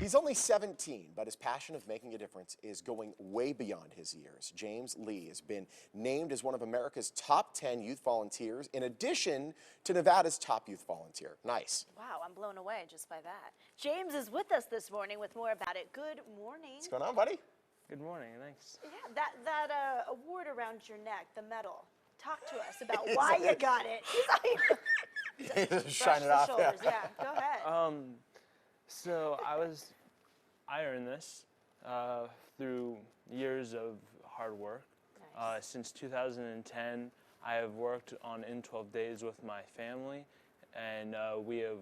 He's only 17, but his passion of making a difference is going way beyond his years. James Lea has been named as one of America's top 10 youth volunteers, in addition to Nevada's top youth volunteer. Nice. Wow, I'm blown away just by that. James is with us this morning with more about it. Good morning. What's going on, buddy? Good morning, thanks. Yeah, that award around your neck, the medal. Talk to us about why you got it. Shine it off. Shoulders. Yeah, go ahead. So I earned this through years of hard work. Nice. Since 2010, I have worked on In 12 Days with my family, and we have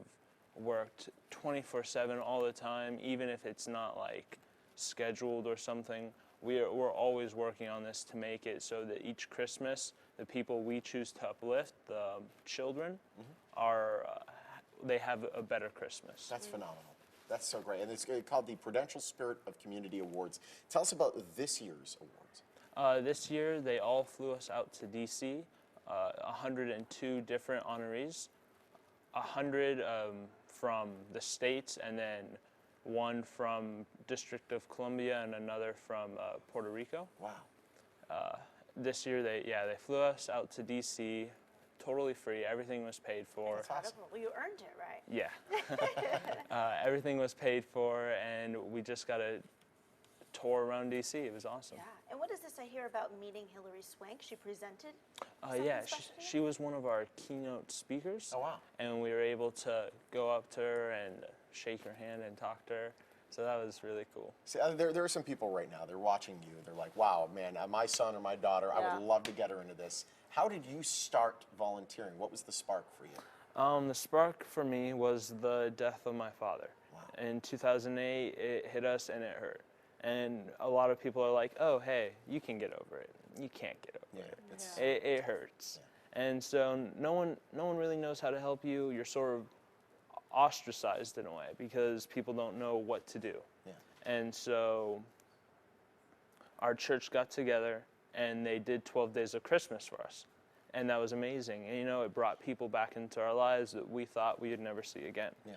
worked 24/7 all the time, even if it's not like scheduled or something. We're always working on this to make it so that each Christmas, the people we choose to uplift, the children, they have a better Christmas. That's phenomenal. That's so great. And it's called the Prudential Spirit of Community Awards. Tell us about this year's awards. This year, they all flew us out to D.C., 102 different honorees, 100 from the States, and then one from District of Columbia and another from Puerto Rico. Wow. This year, they flew us out to D.C., totally free. Everything was paid for. That's awesome. Well, you earned it, right? Yeah. Everything was paid for, and we just got a tour around D.C. It was awesome. Yeah. And what is this I hear about meeting Hillary Swank? She presented? Yeah, she was one of our keynote speakers. Oh, wow. And we were able to go up to her and shake her hand and talk to her. So that was really cool. See, there are some people right now, they're watching you, they're like, wow, man, my son or my daughter, I would love to get her into this. How did you start volunteering? What was the spark for you? The spark for me was the death of my father. Wow. In 2008, it hit us and it hurt. And a lot of people are like, oh, hey, you can get over it. You can't get over it. It hurts. Yeah. And so no one really knows how to help you. You're sort of ostracized in a way because people don't know what to do. Yeah. And so our church got together and they did 12 Days of Christmas for us. And that was amazing. And, you know, it brought people back into our lives that we thought we would never see again. Yeah.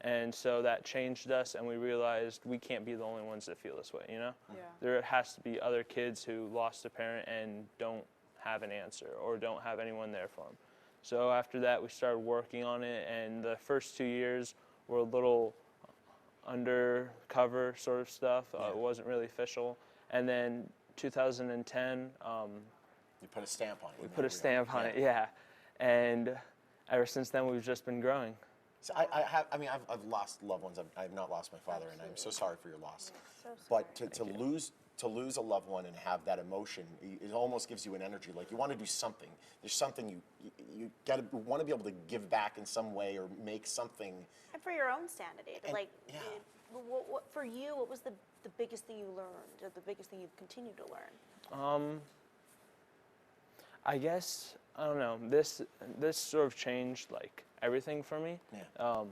And so that changed us, and we realized we can't be the only ones that feel this way, you know? Yeah. There has to be other kids who lost a parent and don't have an answer or don't have anyone there for them. So after that, we started working on it, and the first 2 years were a little undercover sort of stuff. It wasn't really official. And then 2010, you put a stamp on it. We put a stamp on it, yeah. And ever since then, we've just been growing. So I've lost loved ones. I've not lost my father, and I'm so sorry for your loss. So sorry. But to lose a loved one and have that emotion, it almost gives you an energy. Like you want to do something. There's something you want to be able to give back in some way or make something. And for your own sanity, what for you? What was the biggest thing you learned, or the biggest thing you've continued to learn? I guess I don't know. This sort of changed like everything for me. Yeah.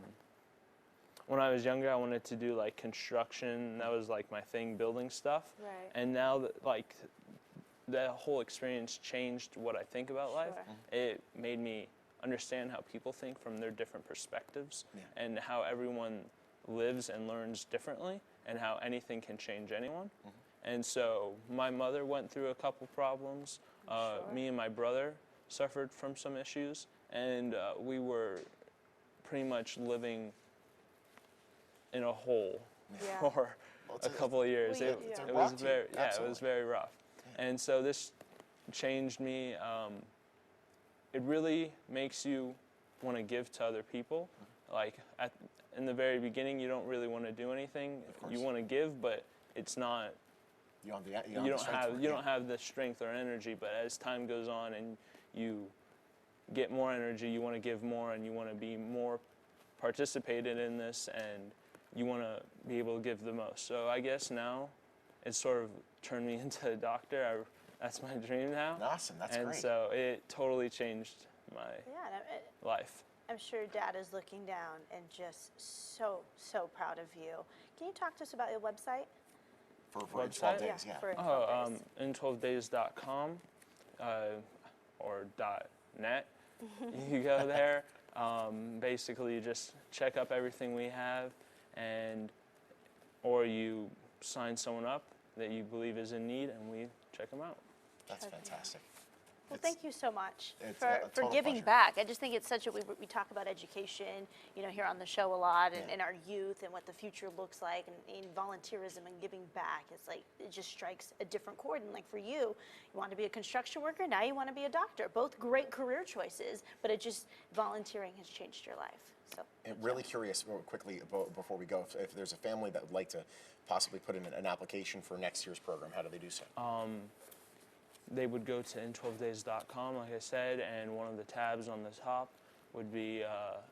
When I was younger, I wanted to do like construction. That was like my thing, building stuff. Right. And now that like the whole experience changed what I think about life. It made me understand how people think from their different perspectives, and how everyone lives and learns differently, and how anything can change anyone. And so my mother went through a couple problems. Me and my brother suffered from some issues, and we were pretty much living in a hole for a couple of years. It was very rough. And so this changed me. It really makes you want to give to other people. Like in the very beginning, you don't really want to do anything. You want to give, but it's not. You don't have the strength or energy. But as time goes on and you get more energy, you want to give more, and you want to be more participated in this, and you want to be able to give the most. So I guess now it's sort of turned me into a doctor. That's my dream now. Awesome, that's great. And so it totally changed my life. I'm sure Dad is looking down and just so proud of you. Can you talk to us about your website? For 12 days, in12days.com or .net. You go there. Basically, you just check up everything we have, and or you sign someone up that you believe is in need, and we check them out. That's fantastic. Well, thank you so much it's a for total giving pleasure. back. I just think it's such a, we talk about education, you know, here on the show a lot, and our youth and what the future looks like, and volunteerism and giving back. It's like, it just strikes a different chord. And like for you want to be a construction worker, now you want to be a doctor. Both great career choices, but it just, volunteering has changed your life. So I'm really curious, quickly, before we go, if there's a family that would like to possibly put in an application for next year's program, how do they do so? They would go to in12days.com, like I said, and one of the tabs on the top would be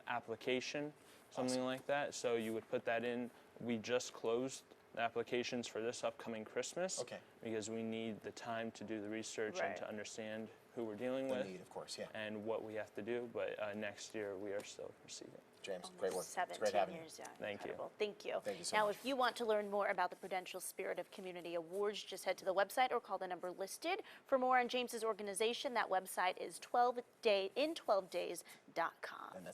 application, something like that. So you would put that in. We just closed the applications for this upcoming Christmas because we need the time to do the research and to understand who we're dealing with, need, of course, and what we have to do. But next year we are still receiving. James, great work. 17 It's great having you. years, yeah. Thank you. Incredible. Thank you. Thank you so now, much. if you want to learn more about the Prudential Spirit of Community Awards, just head to the website or call the number listed. For more on James's organization, that website is in12days.com. And that's